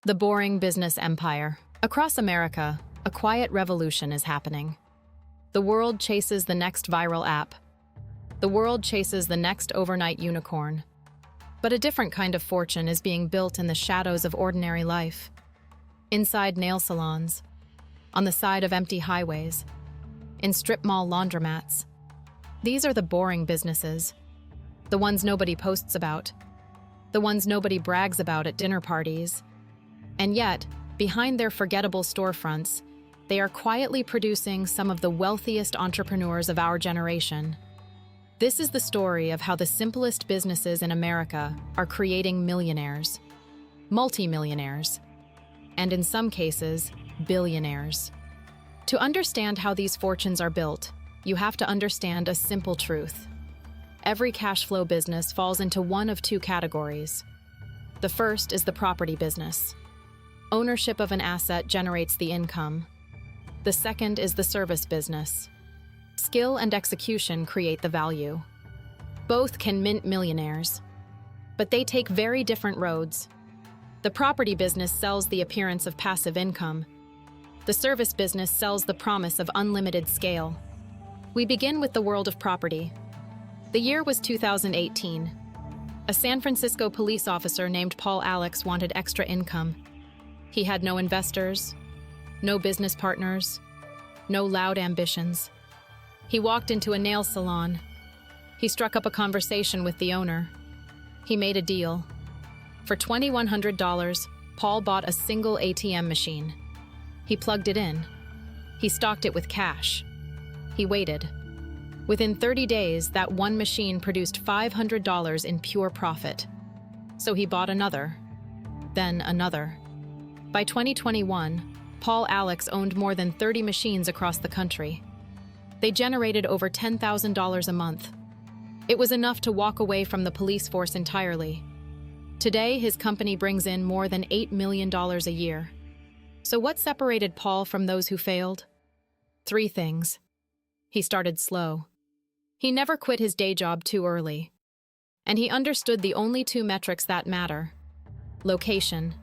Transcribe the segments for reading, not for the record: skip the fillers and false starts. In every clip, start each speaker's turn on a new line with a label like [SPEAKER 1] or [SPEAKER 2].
[SPEAKER 1] The boring business empire. Across America, a quiet revolution is happening. The world chases the next viral app. The world chases the next overnight unicorn. But a different kind of fortune is being built in the shadows of ordinary life. Inside nail salons, on the side of empty highways, in strip mall laundromats. These are the boring businesses, the ones nobody posts about, the ones nobody brags about at dinner parties. And yet, behind their forgettable storefronts, they are quietly producing some of the wealthiest entrepreneurs of our generation. This is the story of how the simplest businesses in America are creating millionaires, multimillionaires, and in some cases, billionaires. To understand how these fortunes are built, you have to understand a simple truth. Every cash flow business falls into one of two categories. The first is the property business. Ownership of an asset generates the income. The second is the service business. Skill and execution create the value. Both can mint millionaires, but they take very different roads. The property business sells the appearance of passive income. The service business sells the promise of unlimited scale. We begin with the world of property. The year was 2018. A San Francisco police officer named Paul Alex wanted extra income. He had no investors, no business partners, no loud ambitions. He walked into a nail salon. He struck up a conversation with the owner. He made a deal. For $2,100, Paul bought a single ATM machine. He plugged it in. He stocked it with cash. He waited. Within 30 days, that one machine produced $500 in pure profit. So he bought another, then another. By 2021, Paul Alex owned more than 30 machines across the country. They generated over $10,000 a month. It was enough to walk away from the police force entirely. Today, his company brings in more than $8 million a year. So what separated Paul from those who failed? Three things. He started slow. He never quit his day job too early. And he understood the only two metrics that matter: location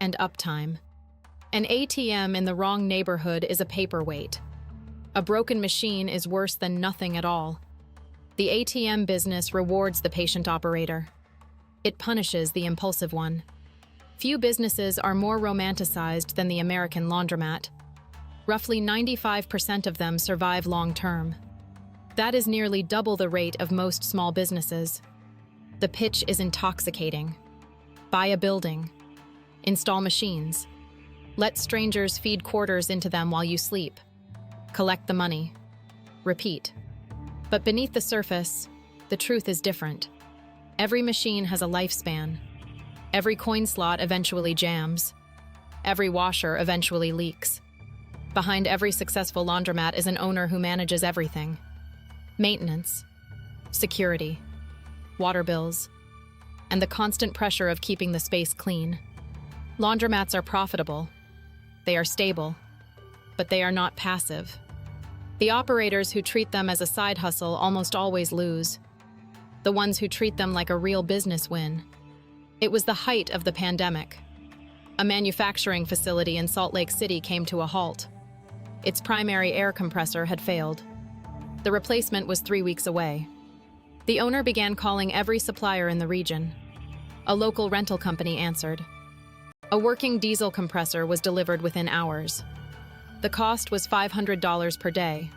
[SPEAKER 1] and uptime. An ATM in the wrong neighborhood is a paperweight. A broken machine is worse than nothing at all. The ATM business rewards the patient operator. It punishes the impulsive one. Few businesses are more romanticized than the American laundromat. Roughly 95% of them survive long-term. That is nearly double the rate of most small businesses. The pitch is intoxicating. Buy a building. Install machines. Let strangers feed quarters into them while you sleep. Collect the money. Repeat. But beneath the surface, the truth is different. Every machine has a lifespan. Every coin slot eventually jams. Every washer eventually leaks. Behind every successful laundromat is an owner who manages everything. Maintenance, security, water bills, and the constant pressure of keeping the space clean. Laundromats are profitable. They are stable, but they are not passive. The operators who treat them as a side hustle almost always lose. The ones who treat them like a real business win. It was the height of the pandemic. A manufacturing facility in Salt Lake City came to a halt. Its primary air compressor had failed. The replacement was 3 weeks away. The owner began calling every supplier in the region. A local rental company answered. A working diesel compressor was delivered within hours. The cost was $500 per day.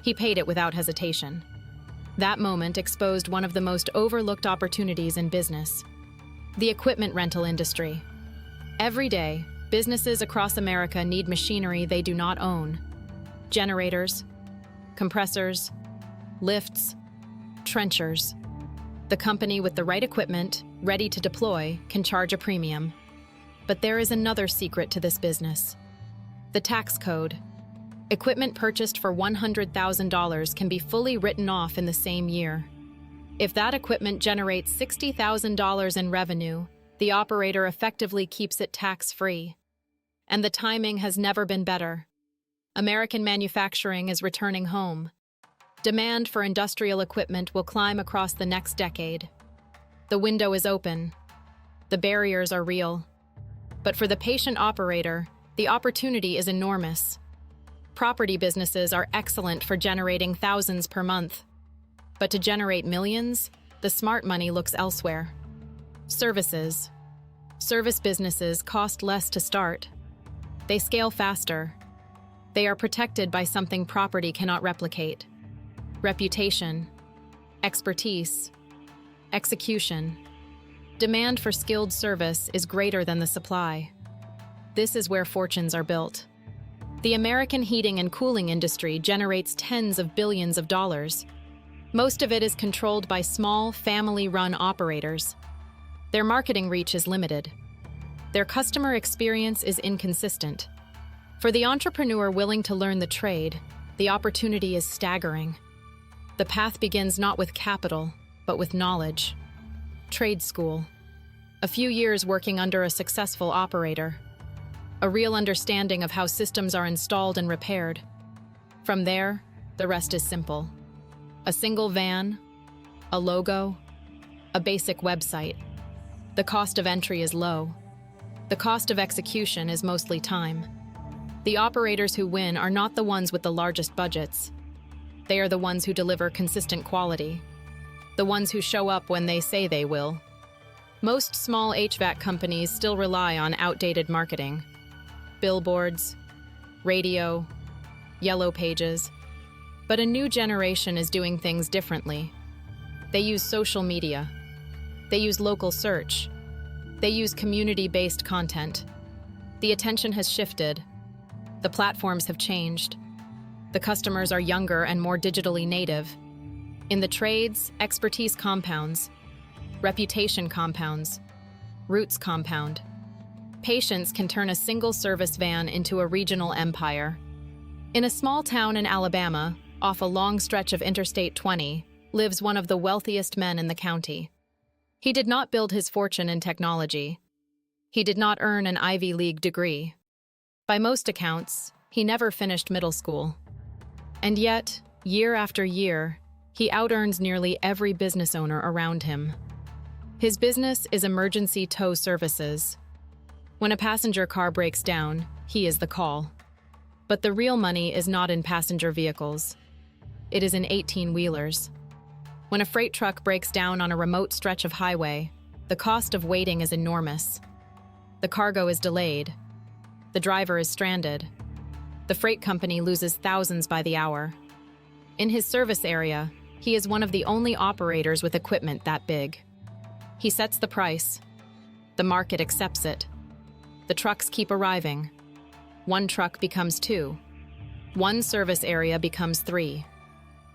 [SPEAKER 1] He paid it without hesitation. That moment exposed one of the most overlooked opportunities in business: the equipment rental industry. Every day, businesses across America need machinery they do not own. Generators, compressors, lifts, trenchers. The company with the right equipment, ready to deploy, can charge a premium. But there is another secret to this business: the tax code. Equipment purchased for $100,000 can be fully written off in the same year. If that equipment generates $60,000 in revenue, the operator effectively keeps it tax-free. And the timing has never been better. American manufacturing is returning home. Demand for industrial equipment will climb across the next decade. The window is open. The barriers are real. But for the patient operator, the opportunity is enormous. Property businesses are excellent for generating thousands per month. But to generate millions, the smart money looks elsewhere. Services. Service businesses cost less to start. They scale faster. They are protected by something property cannot replicate: reputation, expertise, execution. Demand for skilled service is greater than the supply. This is where fortunes are built. The American heating and cooling industry generates tens of billions of dollars. Most of it is controlled by small, family-run operators. Their marketing reach is limited. Their customer experience is inconsistent. For the entrepreneur willing to learn the trade, the opportunity is staggering. The path begins not with capital, but with knowledge. Trade school. A few years working under a successful operator. A real understanding of how systems are installed and repaired. From there, the rest is simple. A single van, a logo, a basic website. The cost of entry is low. The cost of execution is mostly time. The operators who win are not the ones with the largest budgets. They are the ones who deliver consistent quality. The ones who show up when they say they will. Most small HVAC companies still rely on outdated marketing. Billboards, radio, yellow pages. But a new generation is doing things differently. They use social media. They use local search. They use community-based content. The attention has shifted. The platforms have changed. The customers are younger and more digitally native. In the trades, expertise compounds. Reputation compounds. Roots compound. Patience can turn a single service van into a regional empire. In a small town in Alabama, off a long stretch of Interstate 20, lives one of the wealthiest men in the county. He did not build his fortune in technology. He did not earn an Ivy League degree. By most accounts, he never finished middle school. And yet, year after year, he out-earns nearly every business owner around him. His business is emergency tow services. When a passenger car breaks down, he is the call. But the real money is not in passenger vehicles. It is in 18-wheelers. When a freight truck breaks down on a remote stretch of highway, the cost of waiting is enormous. The cargo is delayed. The driver is stranded. The freight company loses thousands by the hour. In his service area, he is one of the only operators with equipment that big. He sets the price. The market accepts it. The trucks keep arriving. One truck becomes 2. One service area becomes 3.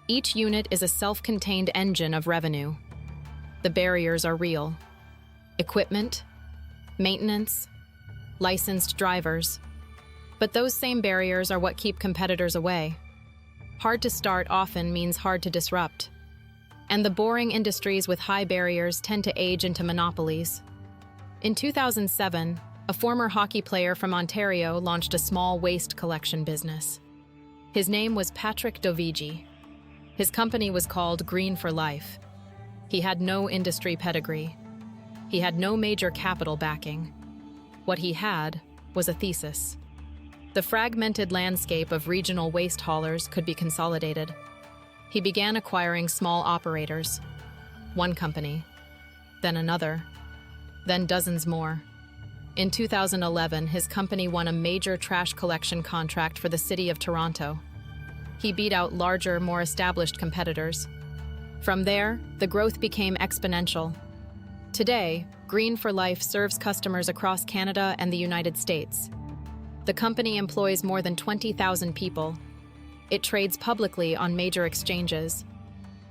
[SPEAKER 1] Each unit is a self-contained engine of revenue. The barriers are real. Equipment, maintenance, licensed drivers. But those same barriers are what keep competitors away. Hard to start often means hard to disrupt. And the boring industries with high barriers tend to age into monopolies. In 2007, a former hockey player from Ontario launched a small waste collection business. His name was Patrick Dovigi. His company was called Green for Life. He had no industry pedigree. He had no major capital backing. What he had was a thesis. The fragmented landscape of regional waste haulers could be consolidated. He began acquiring small operators. One company, then another, then dozens more. In 2011, his company won a major trash collection contract for the city of Toronto. He beat out larger, more established competitors. From there, the growth became exponential. Today, Green for Life serves customers across Canada and the United States. The company employs more than 20,000 people. It trades publicly on major exchanges.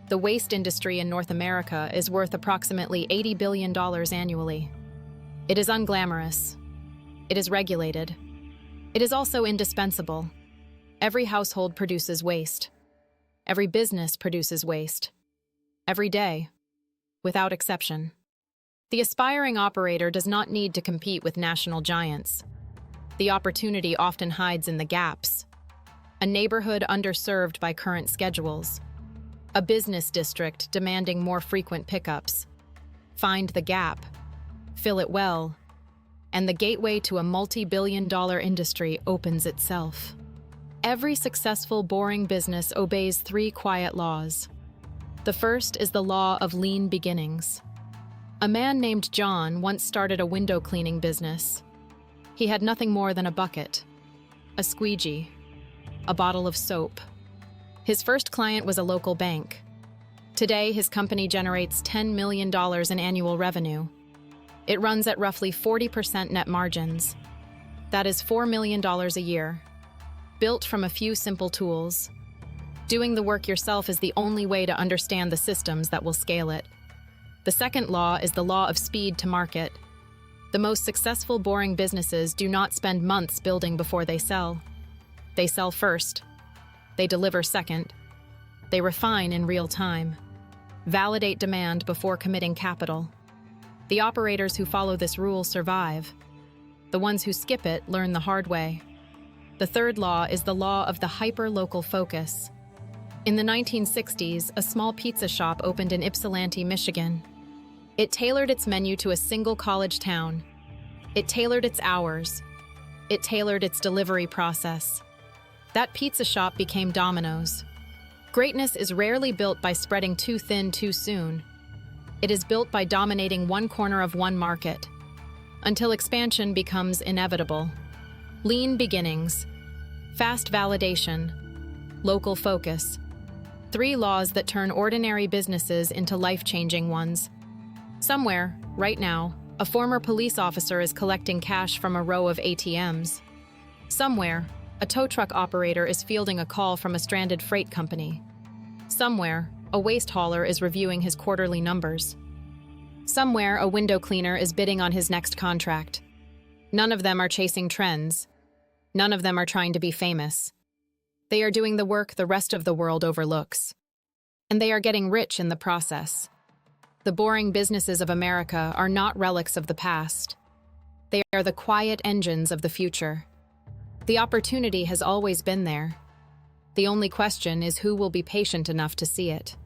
[SPEAKER 1] The waste industry in North America is worth approximately $80 billion annually. It is unglamorous. It is regulated. It is also indispensable. Every household produces waste. Every business produces waste. Every day, without exception. The aspiring operator does not need to compete with national giants. The opportunity often hides in the gaps. A neighborhood underserved by current schedules. A business district demanding more frequent pickups. Find the gap, fill it well, and the gateway to a multi-billion-dollar industry opens itself. Every successful, boring business obeys 3 quiet laws. The first is the law of lean beginnings. A man named John once started a window cleaning business. He had nothing more than a bucket, a squeegee, a bottle of soap. His first client was a local bank. Today, his company generates $10 million in annual revenue. It runs at roughly 40% net margins. That is $4 million a year. Built from a few simple tools. Doing the work yourself is the only way to understand the systems that will scale it. The second law is the law of speed to market. The most successful, boring businesses do not spend months building before they sell. They sell first. They deliver second. They refine in real time. Validate demand before committing capital. The operators who follow this rule survive. The ones who skip it learn the hard way. The third law is the law of the hyper-local focus. In the 1960s, a small pizza shop opened in Ypsilanti, Michigan. It tailored its menu to a single college town. It tailored its hours. It tailored its delivery process. That pizza shop became Domino's. Greatness is rarely built by spreading too thin too soon. It is built by dominating one corner of one market, until expansion becomes inevitable. Lean beginnings, fast validation, local focus. 3 laws that turn ordinary businesses into life-changing ones. Somewhere, right now, a former police officer is collecting cash from a row of ATMs. Somewhere, a tow truck operator is fielding a call from a stranded freight company. Somewhere, a waste hauler is reviewing his quarterly numbers. Somewhere, a window cleaner is bidding on his next contract. None of them are chasing trends. None of them are trying to be famous. They are doing the work the rest of the world overlooks. And they are getting rich in the process. The boring businesses of America are not relics of the past. They are the quiet engines of the future. The opportunity has always been there. The only question is who will be patient enough to see it.